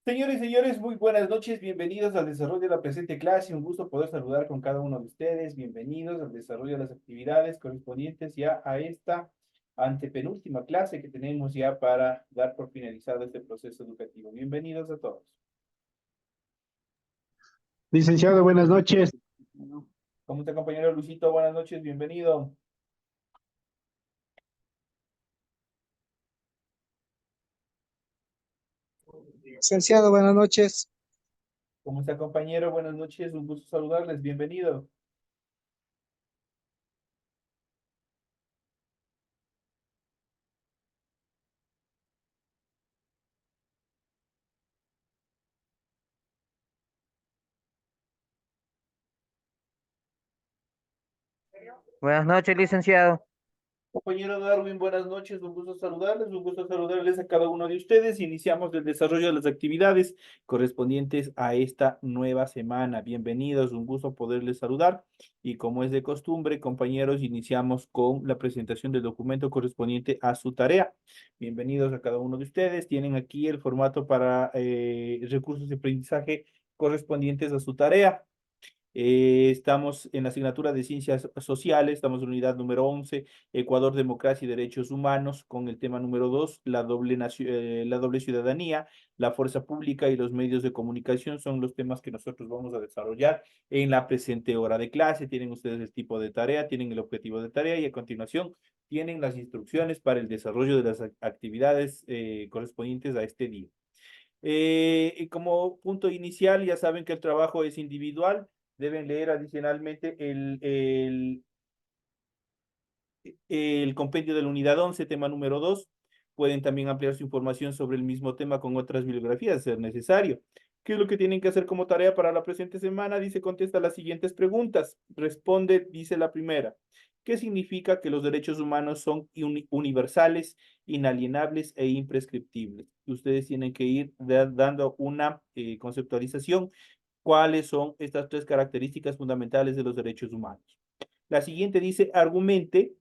Señores y señores, muy buenas noches, bienvenidos al desarrollo de la presente clase, un gusto poder saludar con cada uno de ustedes, bienvenidos al desarrollo de las actividades correspondientes ya a esta antepenúltima clase que tenemos ya para dar por finalizado este proceso educativo. Bienvenidos a todos. Licenciado, buenas noches. ¿Cómo está, compañero Luisito? Buenas noches, bienvenido. Licenciado, buenas noches. ¿Cómo está, compañero? Buenas noches, un gusto saludarles, bienvenido. Buenas noches, licenciado. Compañero Darwin, buenas noches, un gusto saludarles a cada uno de ustedes. Iniciamos el desarrollo de las actividades correspondientes a esta nueva semana. Bienvenidos, un gusto poderles saludar. Y como es de costumbre, compañeros, iniciamos con la presentación del documento correspondiente a su tarea. Bienvenidos a cada uno de ustedes. Tienen aquí el formato para recursos de aprendizaje correspondientes a su tarea. Estamos en la asignatura de Ciencias Sociales, estamos en la unidad número 11, Ecuador, Democracia y Derechos Humanos, con el tema número 2, la doble ciudadanía, la fuerza pública y los medios de comunicación son los temas que nosotros vamos a desarrollar en la presente hora de clase. Tienen ustedes el tipo de tarea, tienen el objetivo de tarea y a continuación tienen las instrucciones para el desarrollo de las actividades correspondientes a este día. Y como punto inicial, ya saben que el trabajo es individual. Deben leer adicionalmente el compendio de la unidad 11, tema número 2. Pueden también ampliar su información sobre el mismo tema con otras bibliografías, de ser necesario. ¿Qué es lo que tienen que hacer como tarea para la presente semana? Dice, contesta las siguientes preguntas. Responde, dice la primera. ¿Qué significa que los derechos humanos son universales, inalienables e imprescriptibles? Ustedes tienen que ir dando una conceptualización. ¿Cuáles son estas tres características fundamentales de los derechos humanos? La siguiente dice, argumente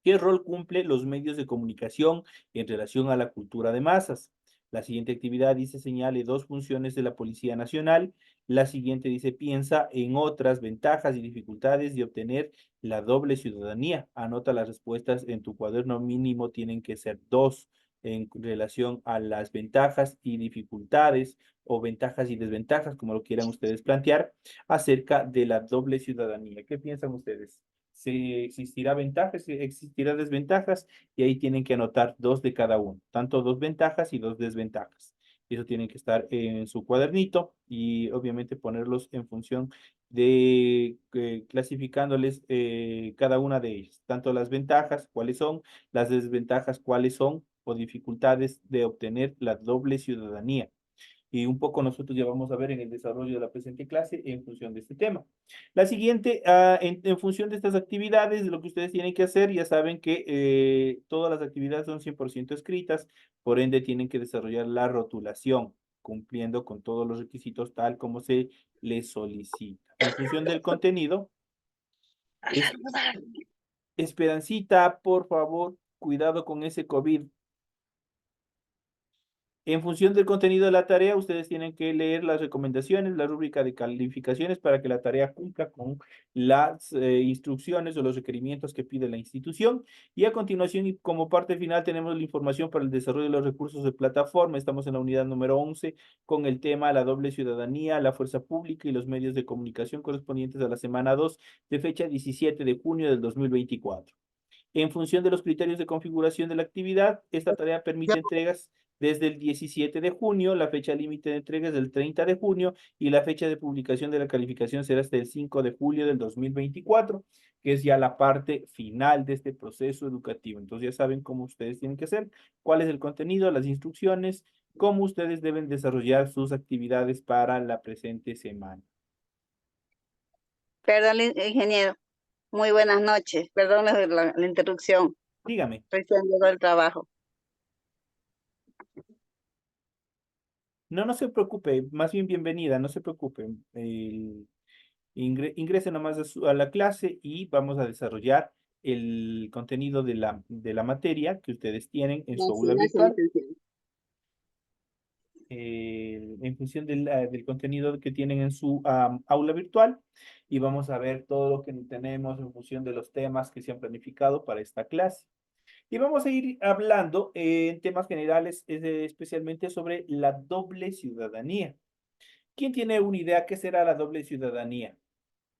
qué rol cumple los medios de comunicación en relación a la cultura de masas. La siguiente actividad dice, señale dos funciones de la Policía Nacional. La siguiente dice, piensa en otras ventajas y dificultades de obtener la doble ciudadanía. Anota las respuestas en tu cuaderno, mínimo tienen que ser dos en relación a las ventajas y dificultades o ventajas y desventajas, como lo quieran ustedes plantear, acerca de la doble ciudadanía. ¿Qué piensan ustedes? Si existirá ventajas, si existirá desventajas, y ahí tienen que anotar dos de cada uno, tanto dos ventajas y dos desventajas. Eso tienen que estar en su cuadernito y obviamente ponerlos en función de clasificándoles cada una de ellas, tanto las ventajas, cuáles son, las desventajas, cuáles son, o dificultades de obtener la doble ciudadanía. Y un poco nosotros ya vamos a ver en el desarrollo de la presente clase en función de este tema. La siguiente, en función de estas actividades, de lo que ustedes tienen que hacer, ya saben que todas las actividades son 100% escritas, por ende tienen que desarrollar la rotulación, cumpliendo con todos los requisitos tal como se les solicita. En función del contenido, es, Esperancita, por favor, cuidado con ese COVID. En función del contenido de la tarea, ustedes tienen que leer las recomendaciones, la rúbrica de calificaciones para que la tarea cumpla con las instrucciones o los requerimientos que pide la institución. Y a continuación, y como parte final, tenemos la información para el desarrollo de los recursos de plataforma. Estamos en la unidad número 11 con el tema la doble ciudadanía, la fuerza pública y los medios de comunicación correspondientes a la semana 2 de fecha 17 de junio del 2024. En función de los criterios de configuración de la actividad, esta tarea permite entregas desde el 17 de junio, la fecha límite de entrega es del 30 de junio y la fecha de publicación de la calificación será hasta el 5 de julio del 2024, que es ya la parte final de este proceso educativo. Entonces ya saben cómo ustedes tienen que hacer, cuál es el contenido, las instrucciones, cómo ustedes deben desarrollar sus actividades para la presente semana. Perdón, ingeniero. Muy buenas noches. Perdón la interrupción. Dígame. Recién llegó el trabajo. No, no se preocupe, más bien bienvenida, no se preocupe. Ingrese nomás a la clase y vamos a desarrollar el contenido de la materia que ustedes tienen en su aula Gracias, virtual. licenciado. en función del contenido que tienen en su aula virtual y vamos a ver todo lo que tenemos en función de los temas que se han planificado para esta clase. Y vamos a ir hablando en temas generales, especialmente sobre la doble ciudadanía. ¿Quién tiene una idea qué será la doble ciudadanía?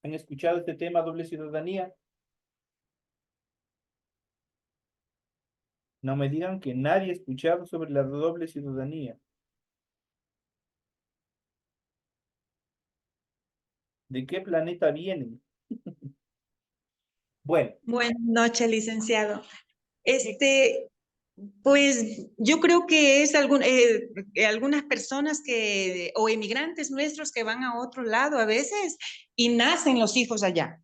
¿Han escuchado este tema, doble ciudadanía? No me digan que nadie ha escuchado sobre la doble ciudadanía. ¿De qué planeta vienen? Bueno, Buenas noches, licenciado. eh, Pues yo creo que es algunas personas o emigrantes nuestros que van a otro lado a veces y nacen los hijos allá.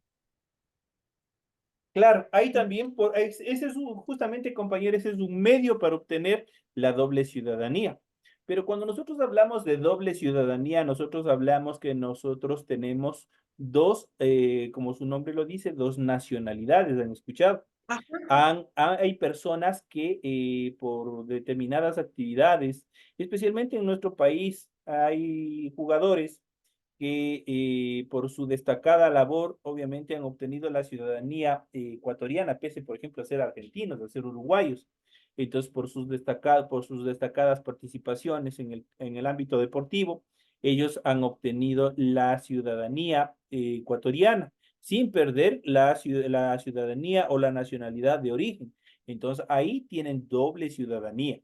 claro, ahí también, ese es justamente, compañero, ese es un medio para obtener la doble ciudadanía. Pero cuando nosotros hablamos de doble ciudadanía, nosotros hablamos que nosotros tenemos dos, como su nombre lo dice, dos nacionalidades, ¿han escuchado? Ajá. Hay personas que por determinadas actividades, especialmente en nuestro país, hay jugadores que por su destacada labor, obviamente han obtenido la ciudadanía ecuatoriana, pese, por ejemplo, a ser argentinos, a ser uruguayos. Entonces, por sus destacadas participaciones en el ámbito deportivo, ellos han obtenido la ciudadanía ecuatoriana sin perder la ciudadanía o la nacionalidad de origen. Entonces, ahí tienen doble ciudadanía.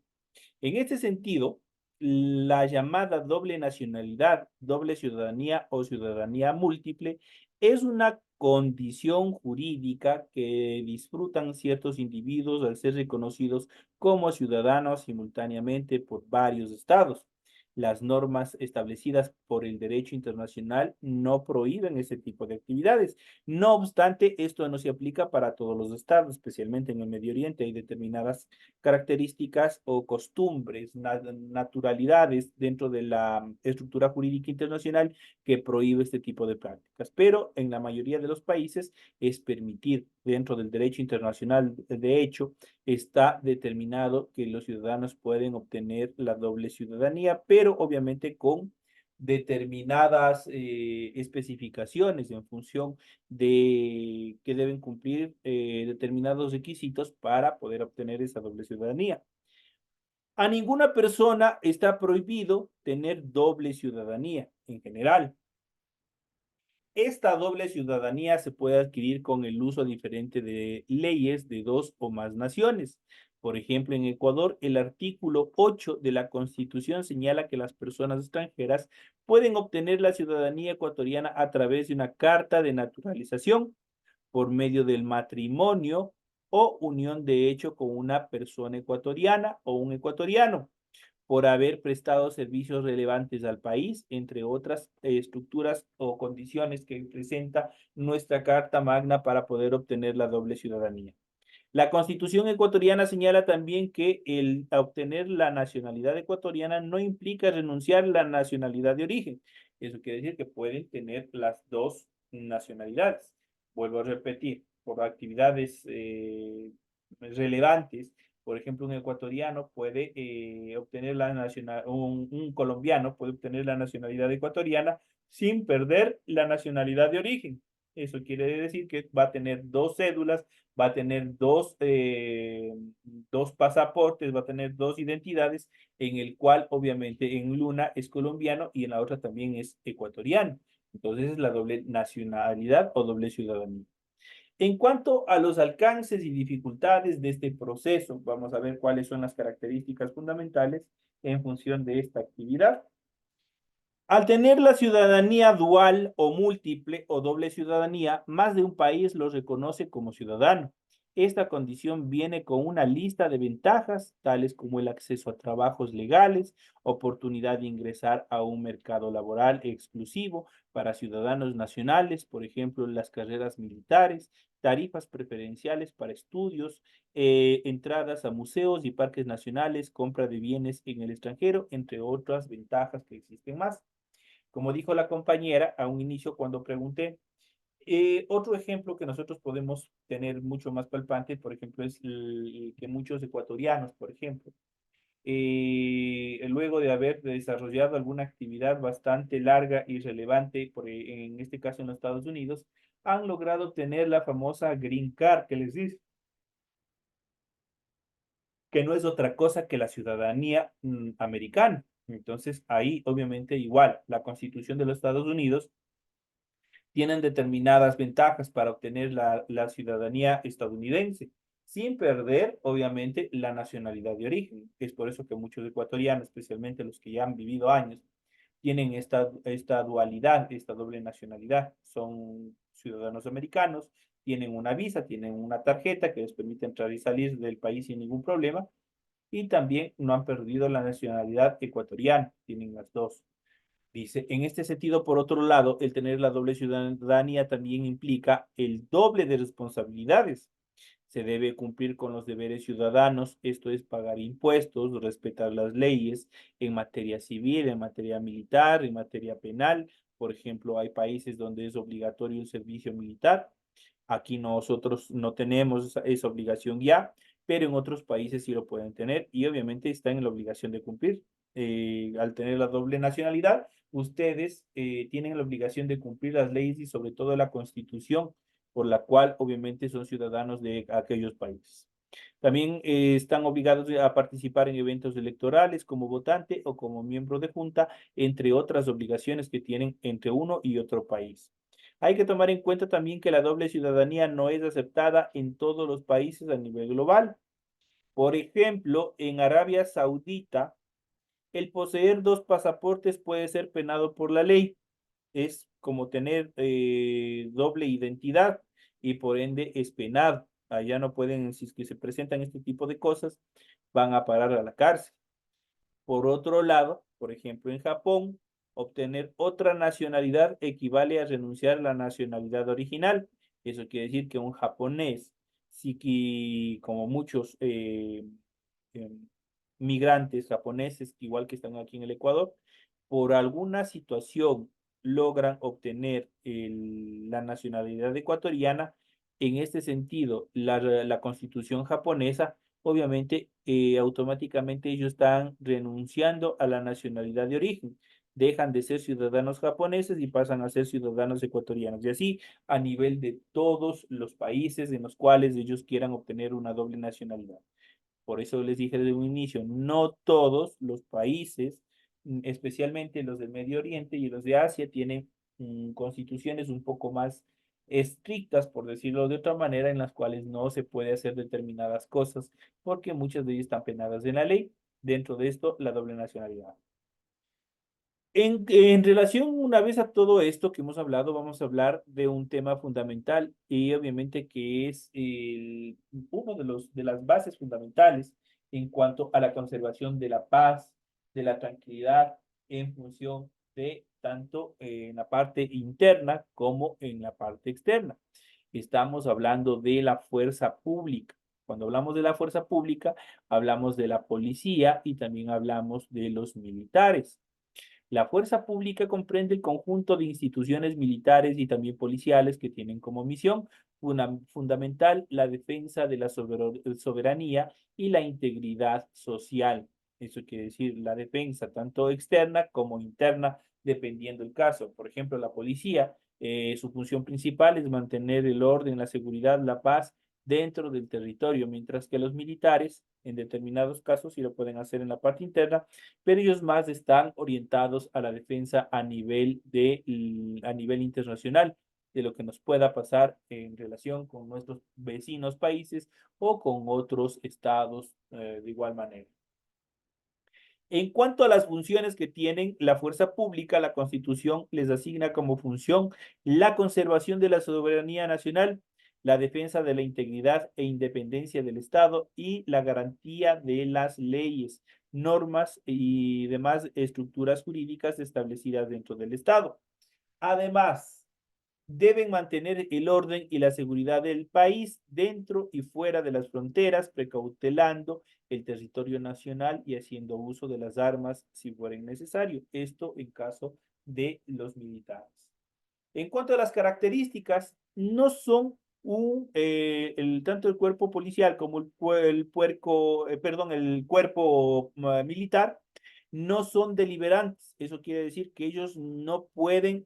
En este sentido, la llamada doble nacionalidad, doble ciudadanía o ciudadanía múltiple es una condición jurídica que disfrutan ciertos individuos al ser reconocidos como ciudadanos simultáneamente por varios estados. Las normas establecidas por el derecho internacional no prohíben ese tipo de actividades. No obstante, esto no se aplica para todos los estados, especialmente en el Medio Oriente. Hay determinadas características o costumbres, naturalidades dentro de la estructura jurídica internacional que prohíbe este tipo de prácticas. Pero en la mayoría de los países es permitir dentro del derecho internacional, de hecho, está determinado que los ciudadanos pueden obtener la doble ciudadanía, pero obviamente con determinadas especificaciones en función de que deben cumplir determinados requisitos para poder obtener esa doble ciudadanía. A ninguna persona está prohibido tener doble ciudadanía en general. Esta doble ciudadanía se puede adquirir con el uso diferente de leyes de dos o más naciones. Por ejemplo, en Ecuador, el artículo 8 de la Constitución señala que las personas extranjeras pueden obtener la ciudadanía ecuatoriana a través de una carta de naturalización por medio del matrimonio o unión de hecho con una persona ecuatoriana o un ecuatoriano por haber prestado servicios relevantes al país, entre otras estructuras o condiciones que presenta nuestra Carta Magna para poder obtener la doble ciudadanía. La Constitución ecuatoriana señala también que el obtener la nacionalidad ecuatoriana no implica renunciar a la nacionalidad de origen. Eso quiere decir que pueden tener las dos nacionalidades. Vuelvo a repetir, por actividades relevantes. Por ejemplo, un ecuatoriano puede obtener la nacionalidad, un colombiano puede obtener la nacionalidad ecuatoriana sin perder la nacionalidad de origen. Eso quiere decir que va a tener dos cédulas, va a tener dos pasaportes, va a tener dos identidades, en el cual obviamente en una es colombiano y en la otra también es ecuatoriano. Entonces es la doble nacionalidad o doble ciudadanía. En cuanto a los alcances y dificultades de este proceso, vamos a ver cuáles son las características fundamentales en función de esta actividad. Al tener la ciudadanía dual o múltiple o doble ciudadanía, más de un país lo reconoce como ciudadano. Esta condición viene con una lista de ventajas, tales como el acceso a trabajos legales, oportunidad de ingresar a un mercado laboral exclusivo para ciudadanos nacionales, por ejemplo, las carreras militares, tarifas preferenciales para estudios, entradas a museos y parques nacionales, compra de bienes en el extranjero, entre otras ventajas que existen más. Como dijo la compañera a un inicio cuando pregunté, otro ejemplo que nosotros podemos tener mucho más palpante, por ejemplo, es el que muchos ecuatorianos, por ejemplo, luego de haber desarrollado alguna actividad bastante larga y relevante, en este caso en los Estados Unidos, han logrado obtener la famosa Green Card que les dice, que no es otra cosa que la ciudadanía americana. Entonces, ahí obviamente igual, la Constitución de los Estados Unidos tienen determinadas ventajas para obtener la ciudadanía estadounidense, sin perder, obviamente, la nacionalidad de origen. Es por eso que muchos ecuatorianos, especialmente los que ya han vivido años, tienen esta dualidad, esta doble nacionalidad. Son ciudadanos americanos, tienen una visa, tienen una tarjeta que les permite entrar y salir del país sin ningún problema, y también no han perdido la nacionalidad ecuatoriana, tienen las dos. Dice, en este sentido, por otro lado, el tener la doble ciudadanía también implica el doble de responsabilidades. Se debe cumplir con los deberes ciudadanos, esto es pagar impuestos, respetar las leyes en materia civil, en materia militar, en materia penal. Por ejemplo, hay países donde es obligatorio el servicio militar. Aquí nosotros no tenemos esa obligación ya, pero en otros países sí lo pueden tener y obviamente están en la obligación de cumplir. Al tener la doble nacionalidad, ustedes tienen la obligación de cumplir las leyes y sobre todo la Constitución, por la cual obviamente son ciudadanos de aquellos países. También están obligados a participar en eventos electorales como votante o como miembro de junta, entre otras obligaciones que tienen entre uno y otro país. Hay que tomar en cuenta también que la doble ciudadanía no es aceptada en todos los países a nivel global. Por ejemplo, en Arabia Saudita, el poseer dos pasaportes puede ser penado por la ley. Es como tener doble identidad y por ende es penado. Allá no pueden, si es que se presentan este tipo de cosas, van a parar a la cárcel. Por otro lado, por ejemplo, en Japón, obtener otra nacionalidad equivale a renunciar a la nacionalidad original. Eso quiere decir que un japonés, sí que como muchos eh, migrantes japoneses, igual que están aquí en el Ecuador, por alguna situación logran obtener la nacionalidad ecuatoriana. En este sentido, la constitución japonesa, obviamente, automáticamente ellos están renunciando a la nacionalidad de origen. Dejan de ser ciudadanos japoneses y pasan a ser ciudadanos ecuatorianos. Y así a nivel de todos los países en los cuales ellos quieran obtener una doble nacionalidad. Por eso les dije desde un inicio, no todos los países, especialmente los del Medio Oriente y los de Asia, tienen constituciones un poco más estrictas, por decirlo de otra manera, en las cuales no se puede hacer determinadas cosas, porque muchas de ellas están penadas en la ley. Dentro de esto, la doble nacionalidad. En relación una vez a todo esto que hemos hablado, vamos a hablar de un tema fundamental y obviamente que es uno de las bases fundamentales en cuanto a la conservación de la paz, de la tranquilidad en función de tanto en la parte interna como en la parte externa. Estamos hablando de la fuerza pública. Cuando hablamos de la fuerza pública, hablamos de la policía y también hablamos de los militares. La fuerza pública comprende el conjunto de instituciones militares y también policiales que tienen como misión fundamental la defensa de la soberanía y la integridad social. Eso quiere decir la defensa tanto externa como interna, dependiendo el caso. Por ejemplo, la policía, su función principal es mantener el orden, la seguridad, la paz dentro del territorio, mientras que los militares, en determinados casos, sí lo pueden hacer en la parte interna, pero ellos más están orientados a la defensa a nivel internacional de lo que nos pueda pasar en relación con nuestros vecinos países o con otros estados de igual manera. En cuanto a las funciones que tienen la fuerza pública, la Constitución les asigna como función la conservación de la soberanía nacional, la defensa de la integridad e independencia del Estado y la garantía de las leyes, normas y demás estructuras jurídicas establecidas dentro del Estado. Además, deben mantener el orden y la seguridad del país dentro y fuera de las fronteras, precautelando el territorio nacional y haciendo uso de las armas si fuera necesario. Esto en caso de los militares. En cuanto a las características, no son tanto el cuerpo policial como el cuerpo militar no son deliberantes. Eso quiere decir que ellos no pueden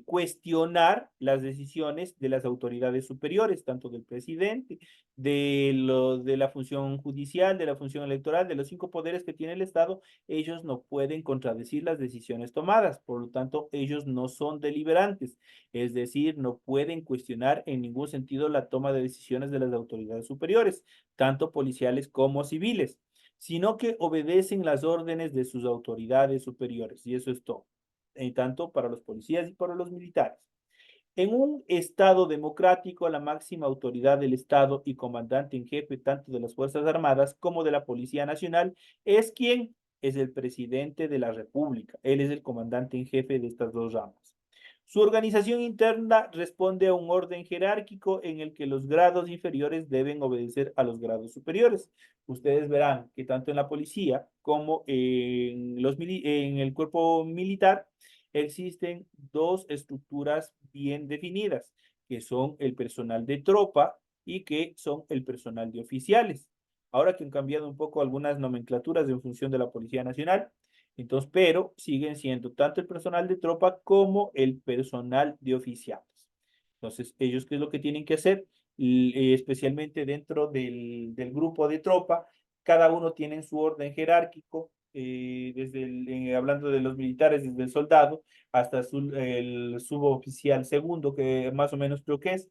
cuestionar las decisiones de las autoridades superiores, tanto del presidente, de la función judicial, de la función electoral, de los 5 poderes que tiene el Estado. Ellos no pueden contradecir las decisiones tomadas, por lo tanto, ellos no son deliberantes, es decir, no pueden cuestionar en ningún sentido la toma de decisiones de las autoridades superiores, tanto policiales como civiles, sino que obedecen las órdenes de sus autoridades superiores, y eso es todo, tanto para los policías y para los militares. En un Estado democrático, la máxima autoridad del Estado y comandante en jefe tanto de las Fuerzas Armadas como de la Policía Nacional es quien es el presidente de la República. Él es el comandante en jefe de estas dos ramas. Su organización interna responde a un orden jerárquico en el que los grados inferiores deben obedecer a los grados superiores. Ustedes verán que tanto en la policía como en el cuerpo militar existen dos estructuras bien definidas, que son el personal de tropa y que son el personal de oficiales. Ahora que han cambiado un poco algunas nomenclaturas en función de la Policía Nacional, entonces, pero siguen siendo tanto el personal de tropa como el personal de oficiales. Entonces, ellos, ¿qué es lo que tienen que hacer? Especialmente dentro del grupo de tropa, cada uno tiene su orden jerárquico, hablando de los militares, desde el soldado hasta el suboficial segundo, que más o menos creo que es.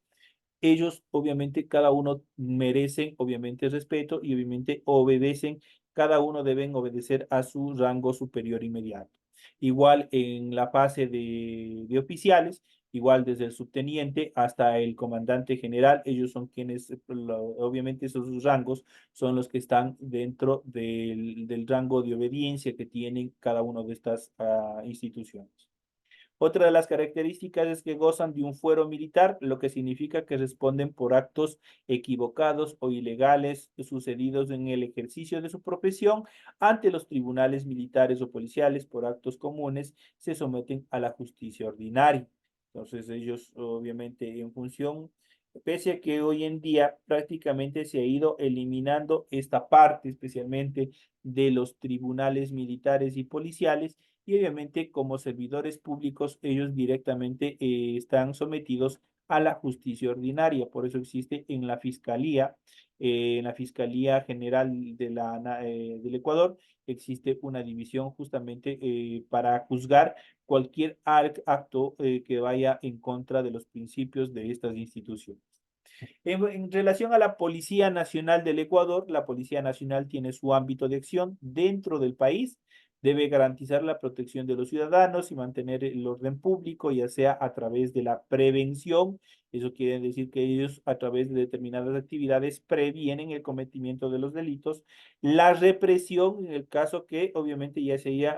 Ellos, obviamente, cada uno merecen, obviamente, respeto y obviamente obedecen, cada uno deben obedecer a su rango superior inmediato. Igual en la fase de oficiales, igual desde el subteniente hasta el comandante general, ellos son quienes, obviamente esos rangos son los que están dentro del rango de obediencia que tienen cada una de estas instituciones. Otra de las características es que gozan de un fuero militar, lo que significa que responden por actos equivocados o ilegales sucedidos en el ejercicio de su profesión ante los tribunales militares o policiales por actos comunes, se someten a la justicia ordinaria. Entonces ellos obviamente en función, pese a que hoy en día prácticamente se ha ido eliminando esta parte, especialmente de los tribunales militares y policiales, y obviamente como servidores públicos ellos directamente están sometidos a la justicia ordinaria. Por eso existe en la Fiscalía General del Ecuador, existe una división justamente para juzgar cualquier acto que vaya en contra de los principios de estas instituciones. En relación a la Policía Nacional del Ecuador, la Policía Nacional tiene su ámbito de acción dentro del país, debe garantizar la protección de los ciudadanos y mantener el orden público, ya sea a través de la prevención. Eso quiere decir que ellos a través de determinadas actividades previenen el cometimiento de los delitos, la represión en el caso que obviamente ya sea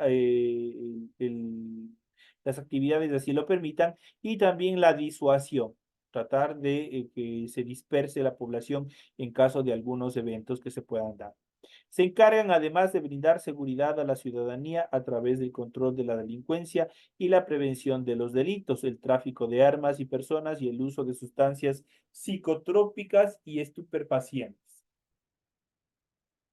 las actividades así lo permitan, y también la disuasión, tratar de que se disperse la población en caso de algunos eventos que se puedan dar. Se encargan además de brindar seguridad a la ciudadanía a través del control de la delincuencia y la prevención de los delitos, el tráfico de armas y personas y el uso de sustancias psicotrópicas y estupefacientes.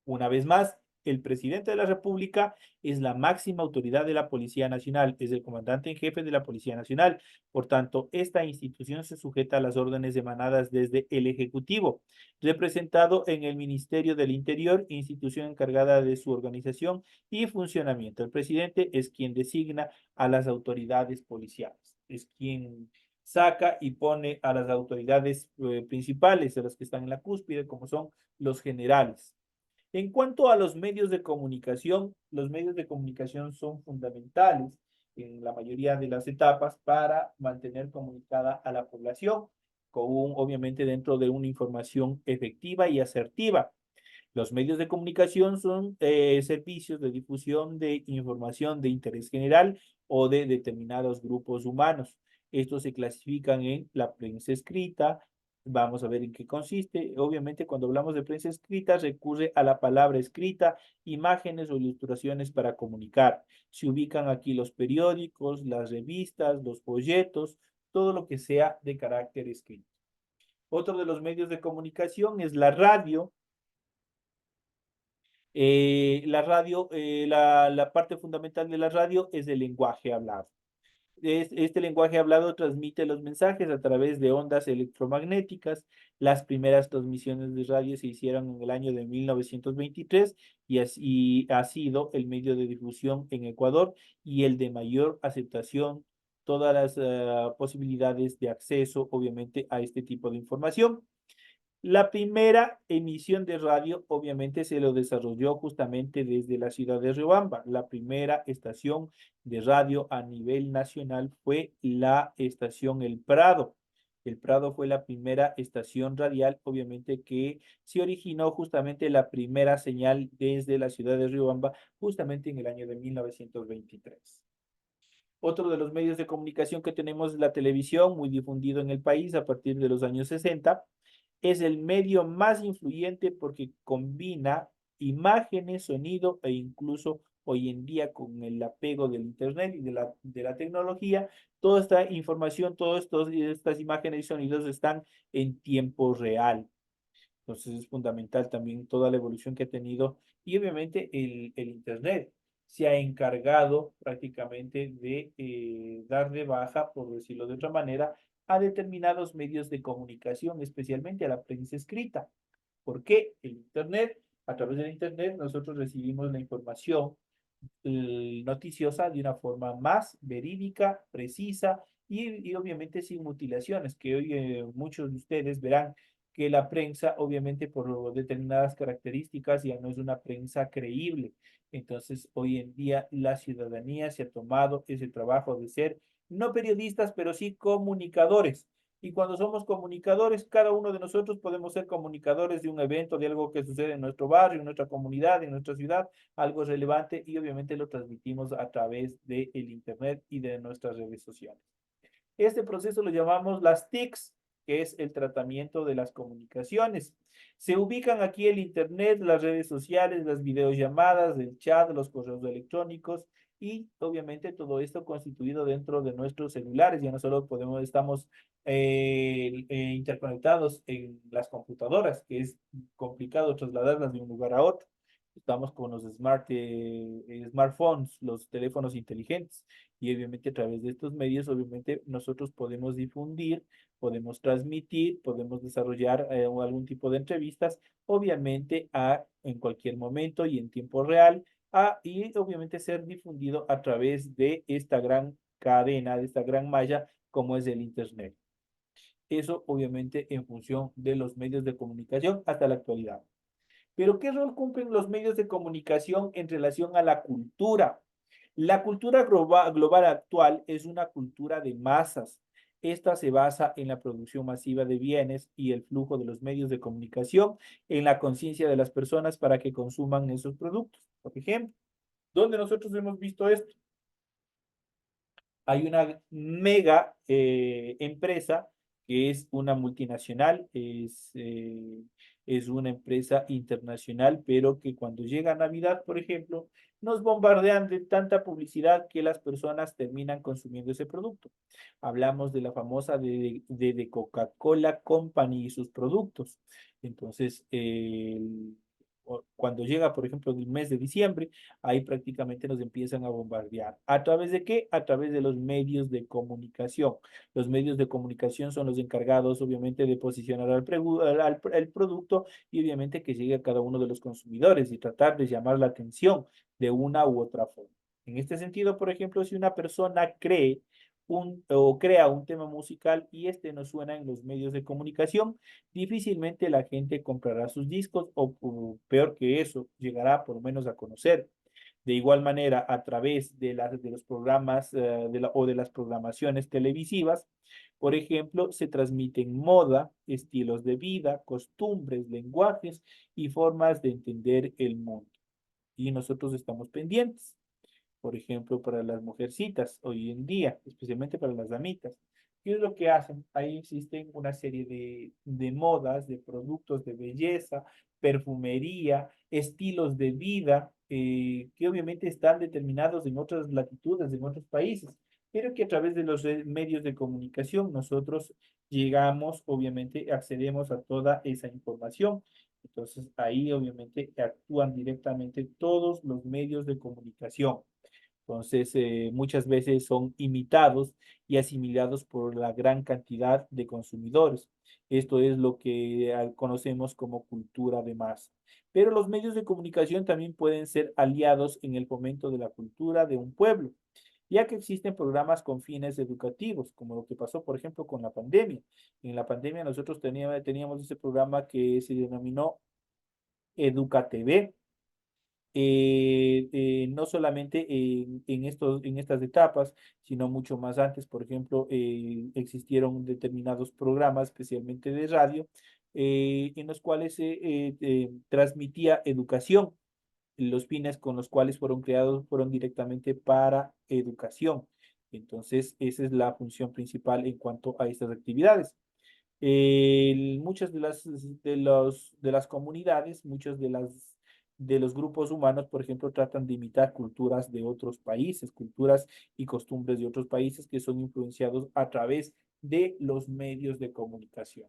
Una vez más, el presidente de la República es la máxima autoridad de la Policía Nacional, es el comandante en jefe de la Policía Nacional. Por tanto, esta institución se sujeta a las órdenes emanadas desde el Ejecutivo, representado en el Ministerio del Interior, institución encargada de su organización y funcionamiento. El presidente es quien designa a las autoridades policiales, es quien saca y pone a las autoridades principales, a las que están en la cúspide, como son los generales. En cuanto a los medios de comunicación son fundamentales en la mayoría de las etapas para mantener comunicada a la población, obviamente dentro de una información efectiva y asertiva. Los medios de comunicación son servicios de difusión de información de interés general o de determinados grupos humanos. Estos se clasifican en la prensa escrita. Vamos a ver en qué consiste. Obviamente, cuando hablamos de prensa escrita, recurre a la palabra escrita, imágenes o ilustraciones para comunicar. Se ubican aquí los periódicos, las revistas, los folletos, todo lo que sea de carácter escrito. Otro de los medios de comunicación es la radio. La parte fundamental de la radio es el lenguaje hablado. Este lenguaje hablado transmite los mensajes a través de ondas electromagnéticas. Las primeras transmisiones de radio se hicieron en el año de 1923 y así ha sido el medio de difusión en Ecuador y el de mayor aceptación, todas las posibilidades de acceso, obviamente, a este tipo de información. La primera emisión de radio, obviamente, se lo desarrolló justamente desde la ciudad de Riobamba. La primera estación de radio a nivel nacional fue la estación El Prado. El Prado fue la primera estación radial, obviamente, que se originó justamente la primera señal desde la ciudad de Riobamba, justamente en el año de 1923. Otro de los medios de comunicación que tenemos es la televisión, muy difundido en el país a partir de los años 60. Es el medio más influyente porque combina imágenes, sonido e incluso hoy en día con el apego del Internet y de la tecnología, toda esta información, todas estas imágenes y sonidos están en tiempo real. Entonces es fundamental también toda la evolución que ha tenido y obviamente el Internet se ha encargado prácticamente de dar de baja, por decirlo de otra manera, a determinados medios de comunicación, especialmente a la prensa escrita. ¿Por qué? El Internet, a través del Internet nosotros recibimos la información noticiosa de una forma más verídica, precisa y obviamente sin mutilaciones, que hoy muchos de ustedes verán que la prensa, obviamente por determinadas características, ya no es una prensa creíble. Entonces, hoy en día la ciudadanía se ha tomado ese trabajo de ser no periodistas, pero sí comunicadores. Y cuando somos comunicadores, cada uno de nosotros podemos ser comunicadores de un evento, de algo que sucede en nuestro barrio, en nuestra comunidad, en nuestra ciudad, algo relevante y obviamente lo transmitimos a través del Internet y de nuestras redes sociales. Este proceso lo llamamos las TICs, que es el tratamiento de las comunicaciones. Se ubican aquí el Internet, las redes sociales, las videollamadas, el chat, los correos electrónicos y obviamente todo esto constituido dentro de nuestros celulares. Ya no solo estamos interconectados en las computadoras, que es complicado trasladarlas de un lugar a otro. Estamos con los smartphones, los teléfonos inteligentes. Y obviamente a través de estos medios, obviamente nosotros podemos difundir, podemos transmitir, podemos desarrollar algún tipo de entrevistas, obviamente en cualquier momento y en tiempo real, y obviamente ser difundido a través de esta gran cadena, de esta gran malla como es el Internet. Eso obviamente en función de los medios de comunicación hasta la actualidad. Pero ¿qué rol cumplen los medios de comunicación en relación a la cultura? La cultura global actual es una cultura de masas. Esta se basa en la producción masiva de bienes y el flujo de los medios de comunicación en la conciencia de las personas para que consuman esos productos. Por ejemplo, ¿dónde nosotros hemos visto esto? Hay una mega empresa que es una multinacional, es una empresa internacional, pero que cuando llega Navidad, por ejemplo, nos bombardean de tanta publicidad que las personas terminan consumiendo ese producto. Hablamos de la famosa de Coca-Cola Company y sus productos. Entonces, cuando llega, por ejemplo, el mes de diciembre, ahí prácticamente nos empiezan a bombardear. ¿A través de qué? A través de los medios de comunicación. Los medios de comunicación son los encargados, obviamente, de posicionar al producto y obviamente que llegue a cada uno de los consumidores y tratar de llamar la atención de una u otra forma. En este sentido, por ejemplo, si una persona crea un tema musical y este no suena en los medios de comunicación, difícilmente la gente comprará sus discos o peor que eso, llegará por lo menos a conocer. De igual manera, a través de los programas o de las programaciones televisivas, por ejemplo, se transmiten moda, estilos de vida, costumbres, lenguajes y formas de entender el mundo. Y nosotros estamos pendientes. Por ejemplo, para las mujercitas hoy en día, especialmente para las damitas. ¿Qué es lo que hacen? Ahí existen una serie de modas, de productos de belleza, perfumería, estilos de vida, que obviamente están determinados en otras latitudes, en otros países. pero que a través de los medios de comunicación nosotros llegamos, obviamente, accedemos a toda esa información. Entonces, ahí obviamente actúan directamente todos los medios de comunicación. Entonces, muchas veces son imitados y asimilados por la gran cantidad de consumidores. Esto es lo que conocemos como cultura de masa. Pero los medios de comunicación también pueden ser aliados en el fomento de la cultura de un pueblo, ya que existen programas con fines educativos, como lo que pasó, por ejemplo, con la pandemia. En la pandemia nosotros teníamos ese programa que se denominó Educa TV, no solamente en estas etapas, sino mucho más antes. Por ejemplo, existieron determinados programas, especialmente de radio, en los cuales se transmitía educación. Los fines con los cuales fueron creados fueron directamente para educación. Entonces, esa es la función principal en cuanto a estas actividades. Muchas de las comunidades, muchos de los grupos humanos, por ejemplo, tratan de imitar culturas de otros países, culturas y costumbres de otros países que son influenciados a través de los medios de comunicación.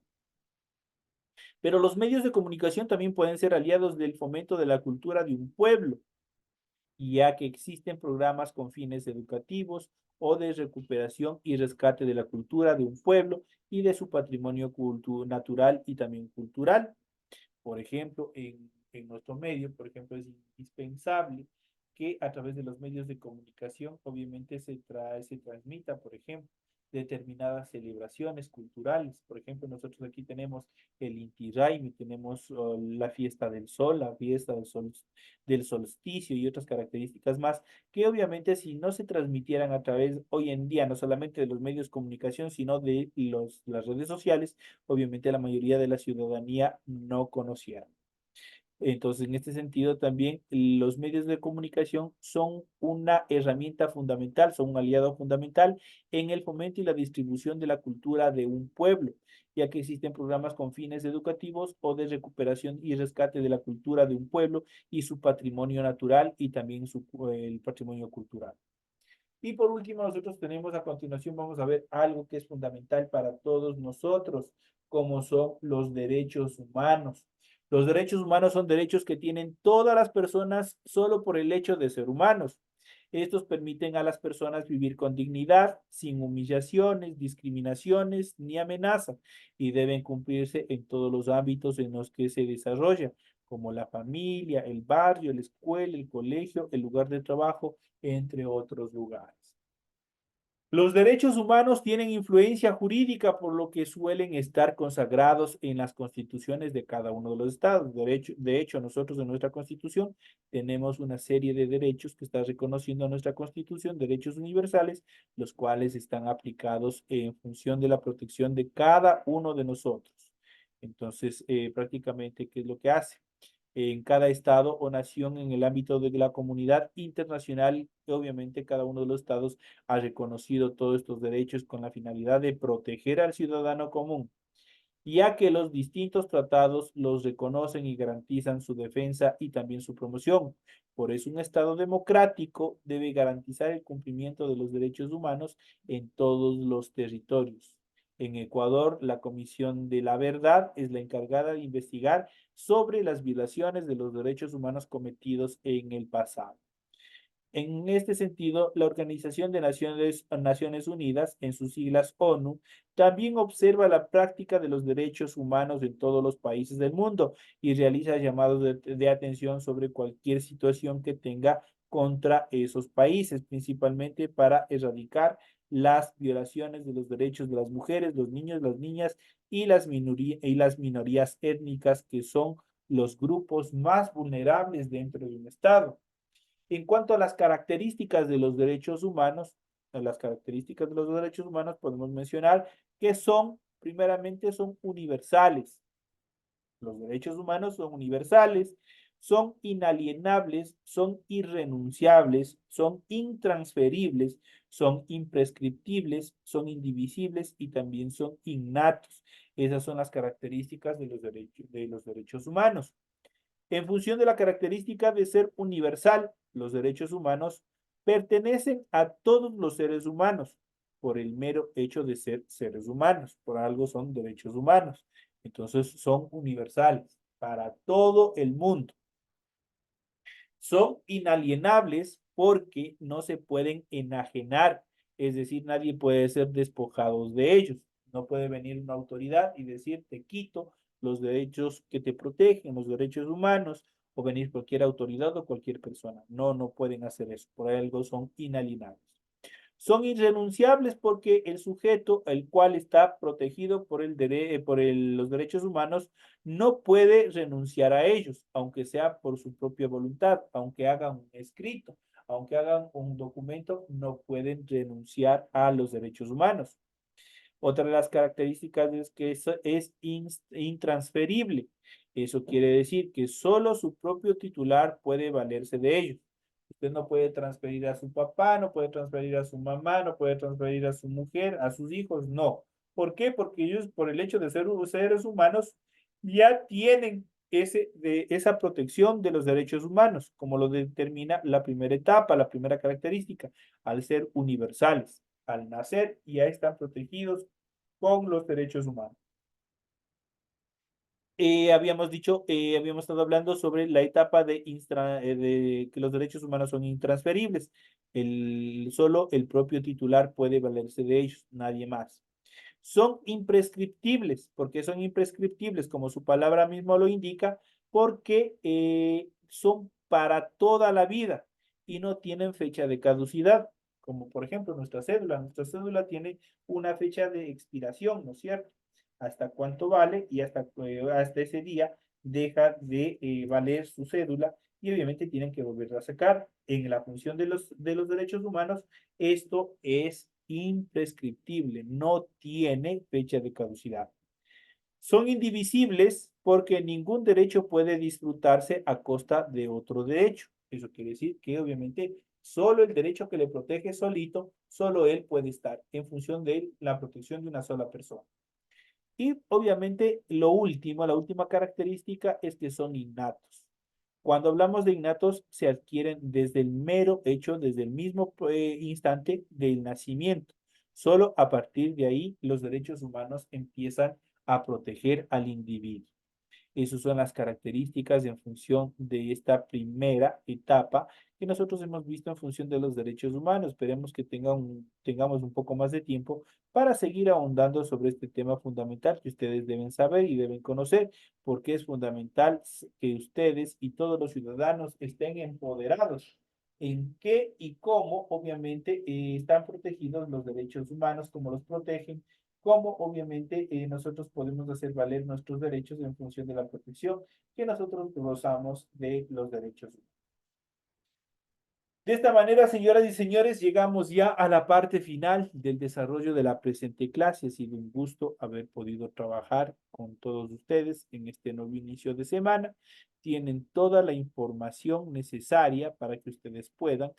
Pero los medios de comunicación también pueden ser aliados del fomento de la cultura de un pueblo, ya que existen programas con fines educativos o de recuperación y rescate de la cultura de un pueblo y de su patrimonio natural y también cultural. Por ejemplo, en nuestro medio, por ejemplo, es indispensable que a través de los medios de comunicación, obviamente se transmita, por ejemplo, determinadas celebraciones culturales. Por ejemplo, nosotros aquí tenemos el Inti Raymi, tenemos la fiesta del sol, la fiesta del solsticio y otras características más, que obviamente si no se transmitieran a través hoy en día, no solamente de los medios de comunicación, sino de las redes sociales, obviamente la mayoría de la ciudadanía no conociera. Entonces, en este sentido, también los medios de comunicación son una herramienta fundamental, son un aliado fundamental en el fomento y la distribución de la cultura de un pueblo, ya que existen programas con fines educativos o de recuperación y rescate de la cultura de un pueblo y su patrimonio natural y también el patrimonio cultural. Y por último, nosotros tenemos a continuación, vamos a ver algo que es fundamental para todos nosotros, como son los derechos humanos. Los derechos humanos son derechos que tienen todas las personas solo por el hecho de ser humanos. Estos permiten a las personas vivir con dignidad, sin humillaciones, discriminaciones ni amenaza, y deben cumplirse en todos los ámbitos en los que se desarrolla, como la familia, el barrio, la escuela, el colegio, el lugar de trabajo, entre otros lugares. Los derechos humanos tienen influencia jurídica, por lo que suelen estar consagrados en las constituciones de cada uno de los estados. De hecho, nosotros en nuestra constitución tenemos una serie de derechos que está reconociendo nuestra constitución, derechos universales, los cuales están aplicados en función de la protección de cada uno de nosotros. Entonces, prácticamente, ¿qué es lo que hace? En cada estado o nación en el ámbito de la comunidad internacional. Obviamente, cada uno de los estados ha reconocido todos estos derechos con la finalidad de proteger al ciudadano común, ya que los distintos tratados los reconocen y garantizan su defensa y también su promoción. Por eso, un Estado democrático debe garantizar el cumplimiento de los derechos humanos en todos los territorios. En Ecuador, la Comisión de la Verdad es la encargada de investigar sobre las violaciones de los derechos humanos cometidos en el pasado. En este sentido, la Organización de Naciones Unidas, en sus siglas ONU, también observa la práctica de los derechos humanos en todos los países del mundo y realiza llamados de atención sobre cualquier situación que tenga contra esos países, principalmente para erradicar las violaciones de los derechos de las mujeres, los niños, las niñas y las minorías étnicas, que son los grupos más vulnerables dentro de un Estado. En cuanto a las características de los derechos humanos, podemos mencionar que primeramente, son universales. Los derechos humanos son universales, son inalienables, son irrenunciables, son intransferibles, son imprescriptibles, son indivisibles y también son innatos. Esas son las características de los derechos humanos. En función de la característica de ser universal, los derechos humanos pertenecen a todos los seres humanos por el mero hecho de ser seres humanos, por algo son derechos humanos. Entonces son universales para todo el mundo. Son inalienables porque no se pueden enajenar, es decir, nadie puede ser despojado de ellos. No puede venir una autoridad y decir, te quito los derechos que te protegen, los derechos humanos, o venir cualquier autoridad o cualquier persona. No, no pueden hacer eso. Por algo son inalienables. Son irrenunciables porque el sujeto, el cual está protegido por los derechos humanos, no puede renunciar a ellos, aunque sea por su propia voluntad, aunque hagan un escrito, aunque hagan un documento, no pueden renunciar a los derechos humanos. Otra de las características es que es intransferible. Eso quiere decir que solo su propio titular puede valerse de ellos. Usted no puede transferir a su papá, no puede transferir a su mamá, no puede transferir a su mujer, a sus hijos, no. ¿Por qué? Porque ellos, por el hecho de ser seres humanos, ya tienen esa protección de los derechos humanos, como lo determina la primera etapa, la primera característica, al ser universales. Al nacer ya están protegidos con los derechos humanos. Habíamos estado hablando sobre la etapa de que los derechos humanos son intransferibles. Solo el propio titular puede valerse de ellos, nadie más. Son imprescriptibles. ¿Por qué son imprescriptibles? Como su palabra mismo lo indica, porque son para toda la vida y no tienen fecha de caducidad, como por ejemplo nuestra cédula. Nuestra cédula tiene una fecha de expiración, ¿no es cierto? Hasta cuánto vale y hasta ese día deja de valer su cédula y obviamente tienen que volverla a sacar. En la función de los derechos humanos, esto es imprescriptible, no tiene fecha de caducidad. Son indivisibles porque ningún derecho puede disfrutarse a costa de otro derecho. Eso quiere decir que obviamente solo el derecho que le protege solito, solo él puede estar en función de la protección de una sola persona. Y obviamente lo último, la última característica es que son innatos. Cuando hablamos de innatos, se adquieren desde el mero hecho, desde el mismo instante del nacimiento. Solo a partir de ahí los derechos humanos empiezan a proteger al individuo. Esas son las características en función de esta primera etapa que nosotros hemos visto en función de los derechos humanos. Esperemos que tengamos un poco más de tiempo para seguir ahondando sobre este tema fundamental que ustedes deben saber y deben conocer, porque es fundamental que ustedes y todos los ciudadanos estén empoderados en qué y cómo, obviamente, están protegidos los derechos humanos, cómo los protegen, cómo obviamente nosotros podemos hacer valer nuestros derechos en función de la protección que nosotros gozamos de los derechos humanos. De esta manera, señoras y señores, llegamos ya a la parte final del desarrollo de la presente clase. Ha sido un gusto haber podido trabajar con todos ustedes en este nuevo inicio de semana. Tienen toda la información necesaria para que ustedes puedan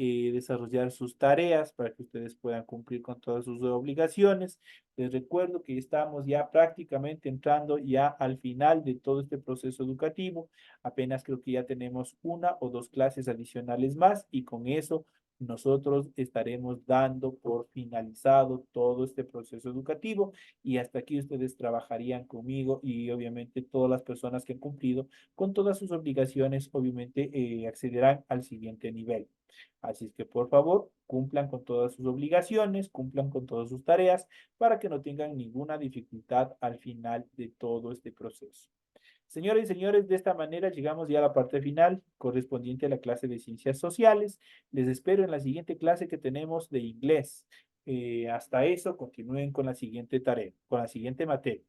desarrollar sus tareas, para que ustedes puedan cumplir con todas sus obligaciones. Les recuerdo que estamos ya prácticamente entrando ya al final de todo este proceso educativo. Apenas creo que ya tenemos una o dos clases adicionales más y con eso nosotros estaremos dando por finalizado todo este proceso educativo y hasta aquí ustedes trabajarían conmigo y obviamente todas las personas que han cumplido con todas sus obligaciones obviamente accederán al siguiente nivel. Así es que por favor cumplan con todas sus obligaciones, cumplan con todas sus tareas para que no tengan ninguna dificultad al final de todo este proceso. Señoras y señores, de esta manera llegamos ya a la parte final correspondiente a la clase de Ciencias Sociales. Les espero en la siguiente clase que tenemos de inglés. Hasta eso, continúen con la siguiente tarea, con la siguiente materia.